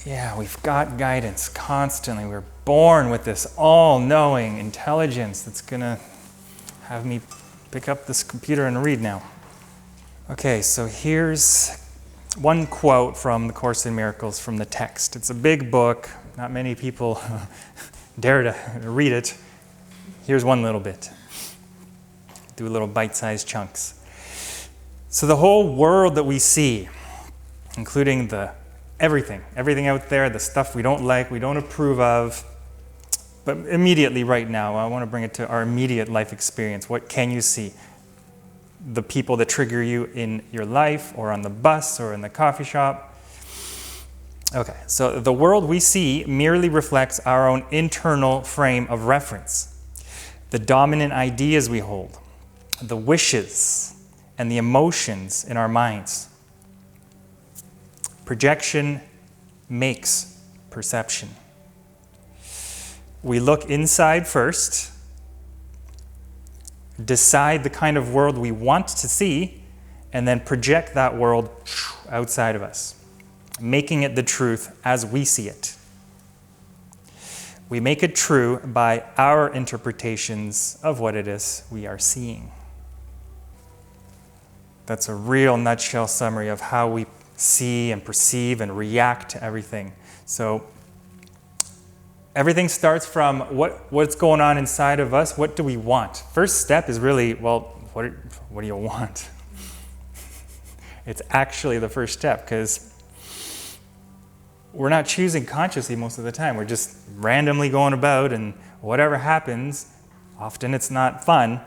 Yeah, we've got guidance constantly. We're born with this all-knowing intelligence that's going to have me pick up this computer and read now. Okay, so here's one quote from the Course in Miracles from the text. It's a big book. Not many people dare to read it. Here's one little bit. Do little bite-sized chunks. So the whole world that we see, including everything out there, the stuff we don't like, we don't approve of, but immediately right now, I want to bring it to our immediate life experience. What can you see? The people that trigger you in your life, or on the bus, or in the coffee shop. Okay, so the world we see merely reflects our own internal frame of reference. The dominant ideas we hold, the wishes, and the emotions in our minds. Projection makes perception. We look inside first, decide the kind of world we want to see, and then project that world outside of us, making it the truth as we see it. We make it true by our interpretations of what it is we are seeing. That's a real nutshell summary of how we see and perceive and react to everything. So everything starts from what's going on inside of us. What do we want? First step is really, well, what do you want? It's actually the first step, because we're not choosing consciously most of the time. We're just randomly going about, and whatever happens, often it's not fun,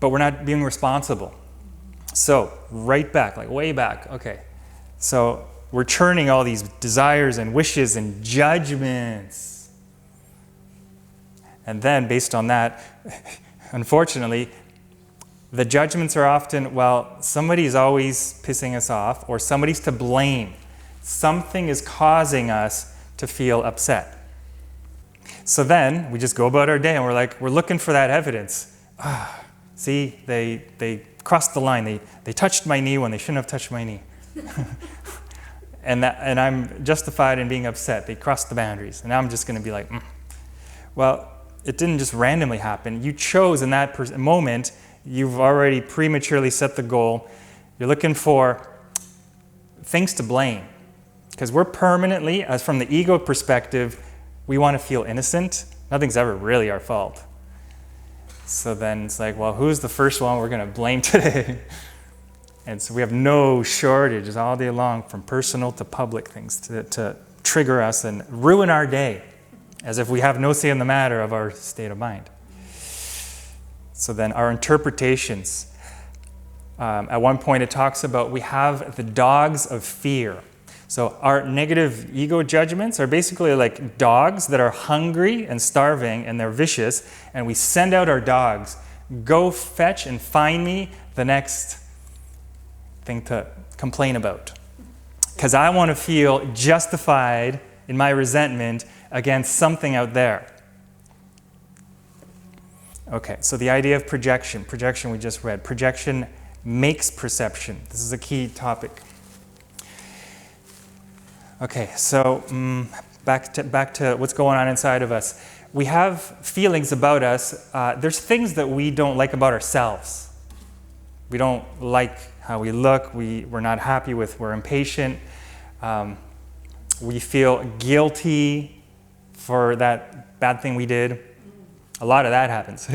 but we're not being responsible. So right back, like way back, okay. So we're churning all these desires and wishes and judgments. And then based on that, unfortunately, the judgments are often, well, somebody's always pissing us off, or somebody's to blame. Something is causing us to feel upset. So then we just go about our day and we're looking for that evidence. See, they crossed the line. They touched my knee when they shouldn't have touched my knee. And I'm justified in being upset. They crossed the boundaries. And now I'm just going to be like, Well, it didn't just randomly happen. You chose in that moment. You've already prematurely set the goal. You're looking for things to blame. Because we're permanently, as from the ego perspective, we want to feel innocent. Nothing's ever really our fault. So then it's like, well, who's the first one we're going to blame today? And so we have no shortages all day long, from personal to public things to trigger us and ruin our day, as if we have no say in the matter of our state of mind. So then our interpretations, at one point it talks about we have the dogs of fear. So our negative ego judgments are basically like dogs that are hungry and starving and they're vicious, and we send out our dogs, go fetch and find me the next thing to complain about. Because I want to feel justified in my resentment against something out there. Okay, so the idea of projection we just read. Projection makes perception. This is a key topic. Okay, so back to what's going on inside of us. We have feelings about us. There's things that we don't like about ourselves. We don't like how we look. We're not happy with. We're impatient. We feel guilty for that bad thing we did. A lot of that happens.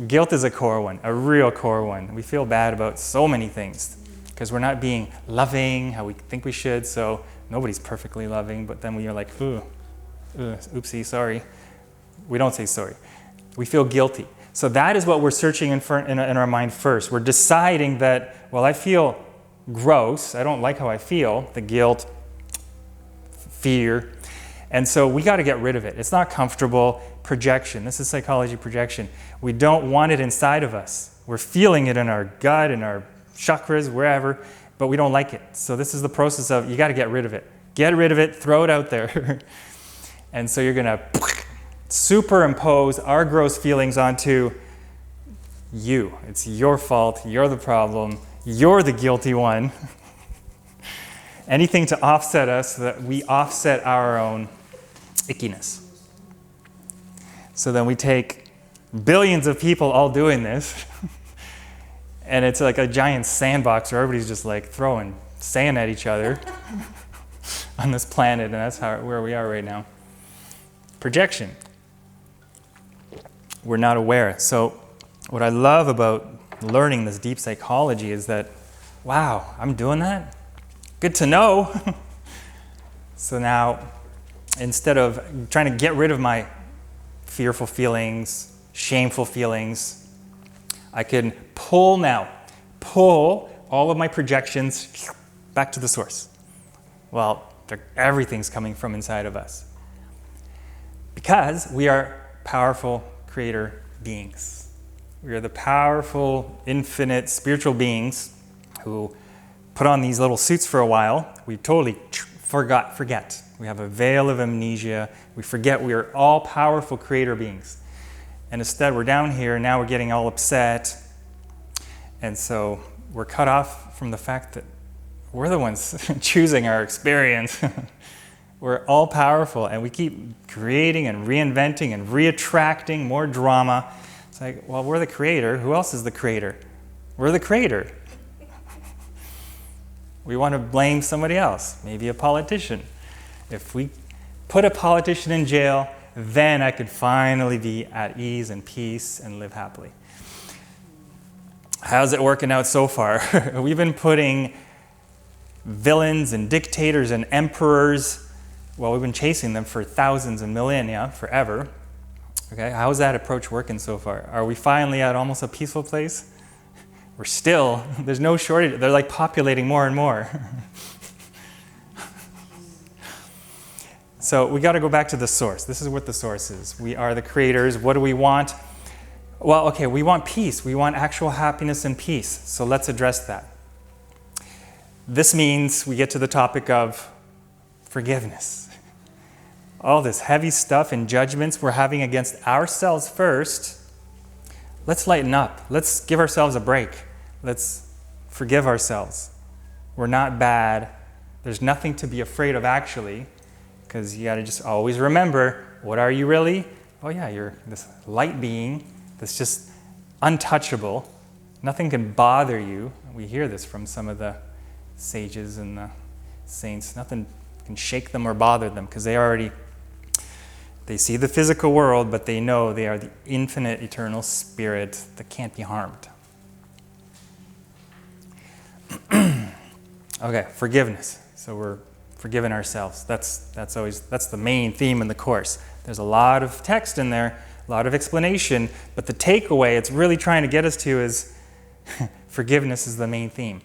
Guilt is a core one, a real core one. We feel bad about so many things, because we're not being loving how we think we should. So nobody's perfectly loving, but then we are like, oopsie, sorry. We don't say sorry. We feel guilty. So that is what we're searching in our mind first. We're deciding that, well, I feel gross. I don't like how I feel, the guilt, fear. And so we got to get rid of it. It's not comfortable. Projection. This is psychology projection. We don't want it inside of us. We're feeling it in our gut, in our chakras, wherever, but we don't like it. So this is the process of, you got to get rid of it. Get rid of it, throw it out there. And so you're going to superimpose our gross feelings onto you. It's your fault. You're the problem. You're the guilty one. anything to offset us so that we offset our own ickiness. So then we take billions of people all doing this, and it's like a giant sandbox where everybody's just like throwing sand at each other on this planet, and that's where we are right now. Projection. We're not aware. So what I love about learning this deep psychology is that, wow, I'm doing that? Good to know. So now, instead of trying to get rid of my fearful feelings, shameful feelings, I can pull all of my projections back to the source. Well, everything's coming from inside of us. Because we are powerful creator beings. We are the powerful, infinite, spiritual beings who put on these little suits for a while. We totally forget. We have a veil of amnesia. We forget we are all powerful creator beings. And instead, we're down here, and now we're getting all upset. And so we're cut off from the fact that we're the ones choosing our experience. We're all powerful, and we keep creating and reinventing and reattracting more drama. It's like, well, we're the creator. Who else is the creator? We're the creator. We want to blame somebody else, maybe a politician. If we put a politician in jail, then I could finally be at ease and peace and live happily. How's it working out so far? We've been putting villains and dictators and emperors, well, we've been chasing them for thousands and millennia, forever. Okay, how's that approach working so far? Are we finally at almost a peaceful place? We're still, there's no shortage. They're like populating more and more. So we got to go back to the source. This is what the source is. We are the creators. What do we want? Well, okay, we want peace. We want actual happiness and peace. So let's address that. This means we get to the topic of forgiveness. All this heavy stuff and judgments we're having against ourselves first, let's lighten up. Let's give ourselves a break. Let's forgive ourselves. We're not bad. There's nothing to be afraid of, actually, because you got to just always remember, what are you really? Oh yeah, you're this light being that's just untouchable. Nothing can bother you. We hear this from some of the sages and the saints. Nothing can shake them or bother them because they see the physical world, but they know they are the infinite, eternal spirit that can't be harmed. Okay, forgiveness. So we're forgiving ourselves. That's the main theme in the course. There's a lot of text in there, a lot of explanation, but the takeaway it's really trying to get us to is forgiveness is the main theme.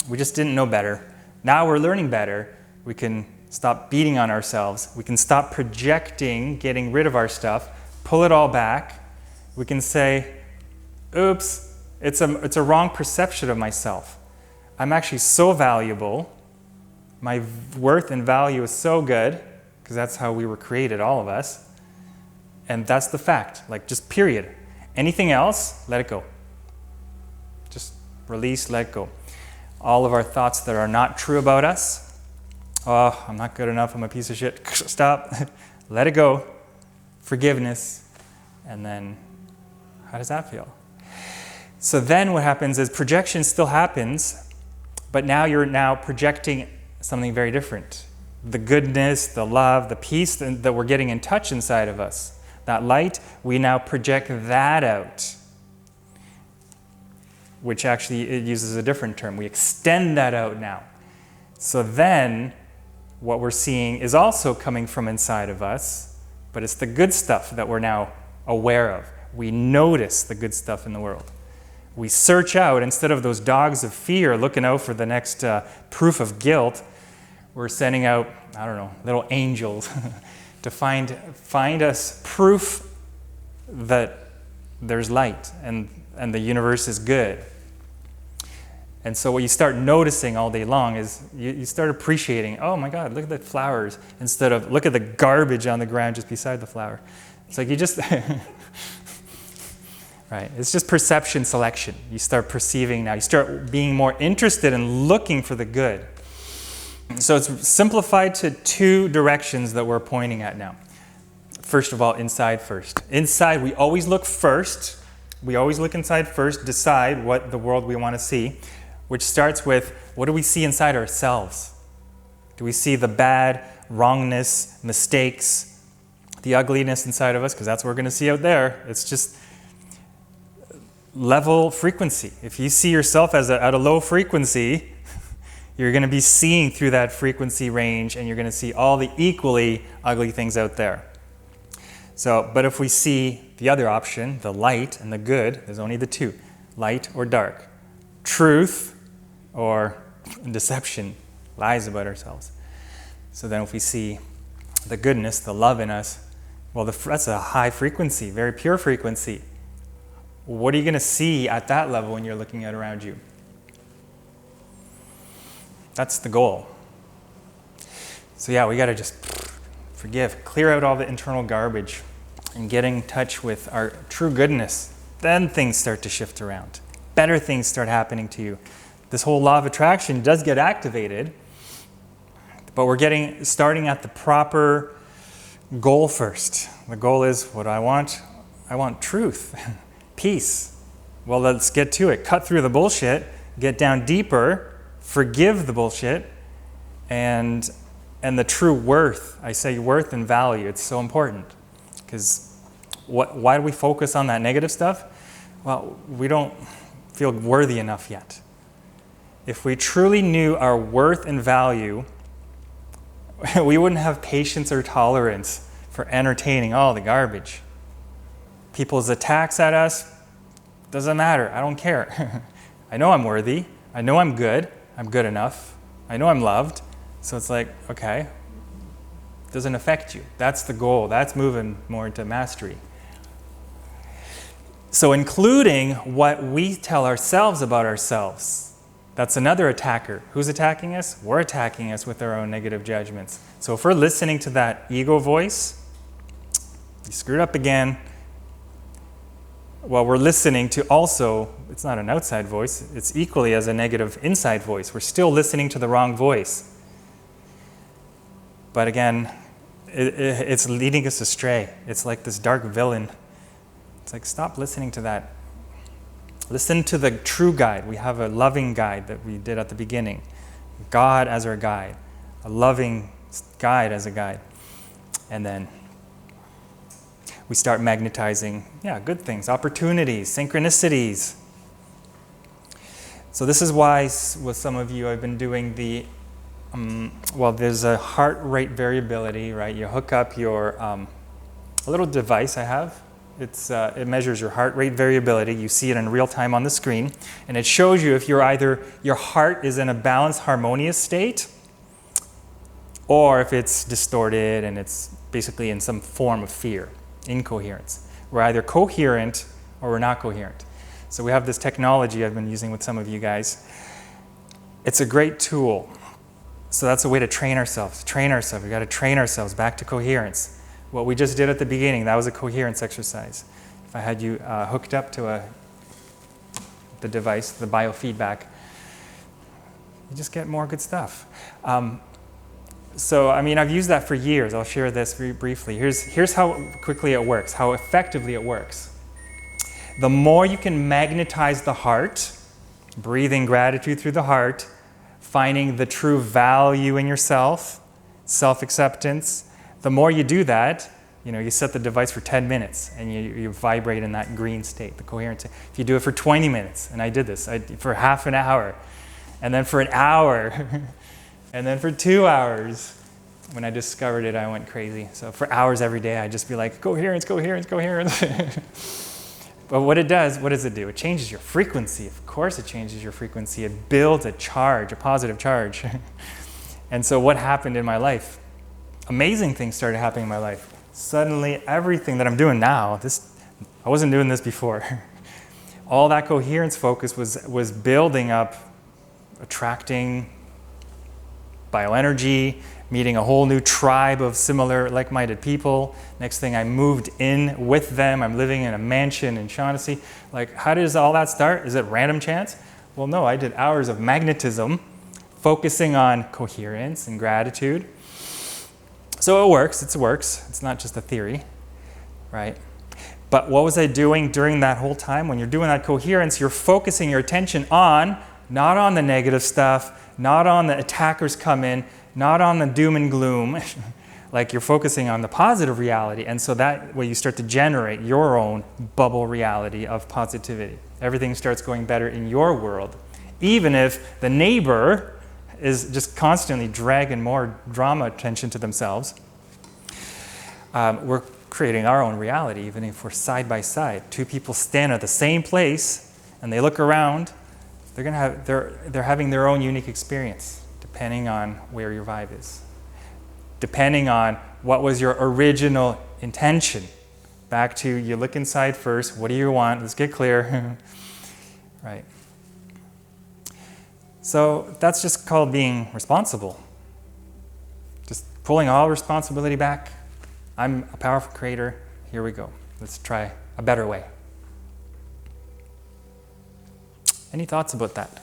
We just didn't know better. Now we're learning better. We can stop beating on ourselves. We can stop projecting, getting rid of our stuff, pull it all back. We can say, oops, it's a wrong perception of myself. I'm actually so valuable. My worth and value is so good, because that's how we were created, all of us. And that's the fact, like just period. Anything else, let it go. Just release, let go. All of our thoughts that are not true about us, oh, I'm not good enough, I'm a piece of shit, stop, let it go. Forgiveness, and then how does that feel? So then what happens is projection still happens, but now you're projecting something very different. The goodness, the love, the peace that we're getting in touch inside of us. That light, we now project that out. Which actually it uses a different term. We extend that out now. So then what we're seeing is also coming from inside of us, but it's the good stuff that we're now aware of. We notice the good stuff in the world. We search out, instead of those dogs of fear looking out for the next proof of guilt, we're sending out, I don't know, little angels to find us proof that there's light and the universe is good. And so what you start noticing all day long is you start appreciating, oh my God, look at the flowers, instead of look at the garbage on the ground just beside the flower. It's like you just, right? It's just perception selection. You start perceiving now. You start being more interested in looking for the good. So it's simplified to two directions that we're pointing at now. First of all, inside first. Inside, we always look first. We always look inside first, decide what the world we want to see, which starts with, what do we see inside ourselves? Do we see the bad, wrongness, mistakes, the ugliness inside of us? Because that's what we're going to see out there. It's just level frequency. If you see yourself as at a low frequency, you're going to be seeing through that frequency range, and you're going to see all the equally ugly things out there. So, but if we see the other option, the light and the good, there's only the two, light or dark, truth or deception, lies about ourselves. So then if we see the goodness, the love in us, well, that's a high frequency, very pure frequency. What are you going to see at that level when you're looking at around you? That's the goal. So yeah, we got to just forgive, clear out all the internal garbage and get in touch with our true goodness. Then things start to shift around. Better things start happening to you. This whole law of attraction does get activated, but we're starting at the proper goal first. The goal is, what do I want? I want truth, peace. Well, let's get to it. Cut through the bullshit, get down deeper, forgive the bullshit, and the true worth. I say worth and value. It's so important. Because why do we focus on that negative stuff? Well, we don't feel worthy enough yet. If we truly knew our worth and value, we wouldn't have patience or tolerance for entertaining all the garbage. People's attacks at us, doesn't matter. I don't care. I know I'm worthy. I know I'm good. I'm good enough. I know I'm loved. So it's like, okay, it doesn't affect you. That's the goal. That's moving more into mastery. So including what we tell ourselves about ourselves, that's another attacker. Who's attacking us? We're attacking us with our own negative judgments. So if we're listening to that ego voice, you screwed up again. Well, we're listening to also, it's not an outside voice, it's equally as a negative inside voice. We're still listening to the wrong voice. But again, it's leading us astray. It's like this dark villain. It's like, stop listening to that. Listen to the true guide. We have a loving guide that we did at the beginning. God as our guide. A loving guide as a guide. And then we start magnetizing, good things, opportunities, synchronicities. So this is why with some of you I've been doing the, there's a heart rate variability, right? You hook up your, a little device I have. It measures your heart rate variability. You see it in real time on the screen. And it shows you if your heart is in a balanced, harmonious state, or if it's distorted and it's basically in some form of fear. Incoherence. We're either coherent or we're not coherent. So we have this technology I've been using with some of you guys. It's a great tool. So that's a way to train ourselves. We got to train ourselves back to coherence. What we just did at the beginning, that was a coherence exercise. If I had you hooked up to the device, the biofeedback, you just get more good stuff. So, I've used that for years. I'll share this very briefly. Here's how quickly it works, how effectively it works. The more you can magnetize the heart, breathing gratitude through the heart, finding the true value in yourself, self-acceptance, the more you do that, you set the device for 10 minutes and you vibrate in that green state, the coherent state. If you do it for 20 minutes, and I did this, for half an hour, and then for an hour, and then for 2 hours, when I discovered it, I went crazy. So for hours every day, I'd just be like, coherence, coherence, coherence. But what does it do? It changes your frequency. Of course it changes your frequency. It builds a charge, a positive charge. And so what happened in my life? Amazing things started happening in my life. Suddenly, everything that I'm doing now, I wasn't doing this before. All that coherence focus was building up, attracting bioenergy, meeting a whole new tribe of similar like-minded people. Next thing, I moved in with them. I'm living in a mansion in Shaughnessy. Like, how does all that start? Is it random chance? Well, no, I did hours of magnetism, focusing on coherence and gratitude. So it works. It's not just a theory, right? But what was I doing during that whole time? When you're doing that coherence, you're focusing your attention on, not on the negative stuff, not on the attackers come in, not on the doom and gloom. Like, you're focusing on the positive reality. And so that way you start to generate your own bubble reality of positivity. Everything starts going better in your world. Even if the neighbor is just constantly dragging more drama attention to themselves, we're creating our own reality, even if we're side by side. Two people stand at the same place and they look around, they're having their own unique experience, depending on where your vibe is. Depending on what was your original intention. Back to, you look inside first, what do you want? Let's get clear. Right. So that's just called being responsible. Just pulling all responsibility back. I'm a powerful creator. Here we go. Let's try a better way. Any thoughts about that?